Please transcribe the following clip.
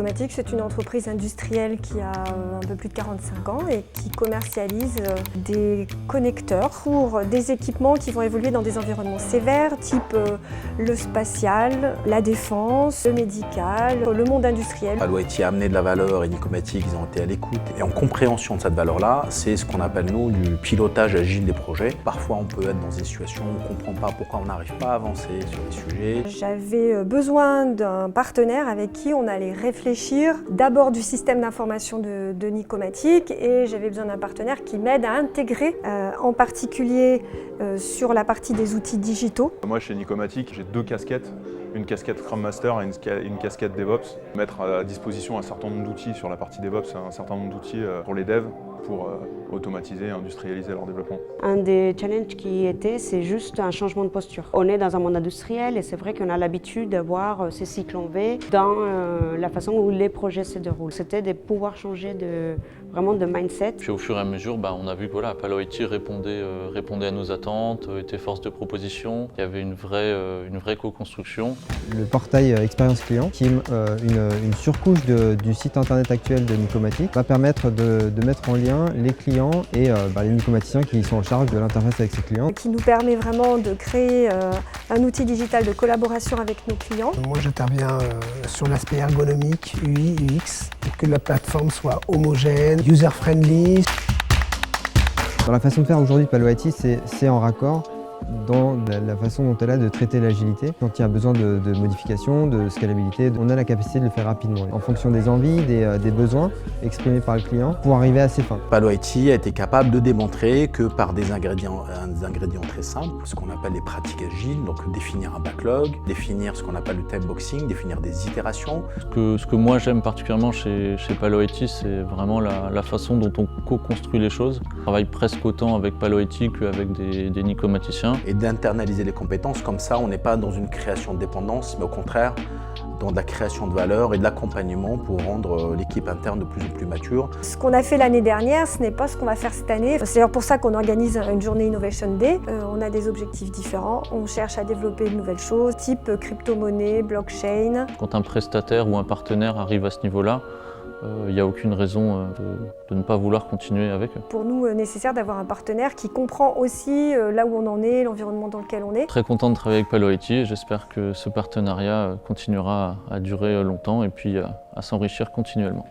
Nicomatic, c'est une entreprise industrielle qui a un peu plus de 45 ans et qui commercialise des connecteurs pour des équipements qui vont évoluer dans des environnements sévères, type le spatial, la défense, le médical, le monde industriel. Palo IT a amené de la valeur et Nicomatic, ils ont été à l'écoute. Et en compréhension de cette valeur-là, c'est ce qu'on appelle nous du pilotage agile des projets. Parfois, on peut être dans des situations où on ne comprend pas pourquoi on n'arrive pas à avancer sur les sujets. J'avais besoin d'un partenaire avec qui on allait réfléchir d'abord du système d'information de Nicomatic et j'avais besoin d'un partenaire qui m'aide à intégrer, en particulier sur la partie des outils digitaux. Moi chez Nicomatic, j'ai deux casquettes, une casquette Scrum Master et une casquette DevOps. Mettre à disposition un certain nombre d'outils sur la partie DevOps, un certain nombre d'outils pour les devs, pour automatiser et industrialiser leur développement. Un des challenges qui était, c'est juste un changement de posture. On est dans un monde industriel et c'est vrai qu'on a l'habitude d'avoir ces cycles en V dans la façon où les projets se déroulent. C'était de pouvoir changer vraiment de mindset. Puis au fur et à mesure, on a vu que voilà, Palo IT répondait à nos attentes, était force de proposition. Il y avait une vraie co-construction. Le portail expérience client, qui est une surcouche du site internet actuel de Nicomatic, va permettre de mettre en lien les clients et les nicomaticiens qui sont en charge de l'interface avec ces clients. Qui nous permet vraiment de créer un outil digital de collaboration avec nos clients. Moi j'interviens sur l'aspect ergonomique, UI, UX, pour que la plateforme soit homogène, user-friendly. Dans la façon de faire aujourd'hui de Palo IT, c'est en raccord dans la façon dont elle a de traiter l'agilité. Quand il y a besoin de modifications, de scalabilité, on a la capacité de le faire rapidement, en fonction des envies, des besoins exprimés par le client, pour arriver à ses fins. Palo IT a été capable de démontrer que par des ingrédients très simples, ce qu'on appelle les pratiques agiles, donc définir un backlog, définir ce qu'on appelle le time boxing, définir des itérations. Ce que moi j'aime particulièrement chez Palo IT, c'est vraiment la façon dont on co-construit les choses. On travaille presque autant avec Palo IT qu'avec des Nicomaticiens. Et d'internaliser les compétences, comme ça on n'est pas dans une création de dépendance, mais au contraire dans de la création de valeur et de l'accompagnement pour rendre l'équipe interne de plus en plus mature. Ce qu'on a fait l'année dernière, ce n'est pas ce qu'on va faire cette année. C'est d'ailleurs pour ça qu'on organise une journée Innovation Day. On a des objectifs différents, on cherche à développer de nouvelles choses, type crypto-monnaie, blockchain. Quand un prestataire ou un partenaire arrive à ce niveau-là, il n'y a aucune raison de ne pas vouloir continuer avec eux. Pour nous, nécessaire d'avoir un partenaire qui comprend aussi là où on en est, l'environnement dans lequel on est. Très content de travailler avec Palo IT et j'espère que ce partenariat continuera à durer longtemps et puis à s'enrichir continuellement.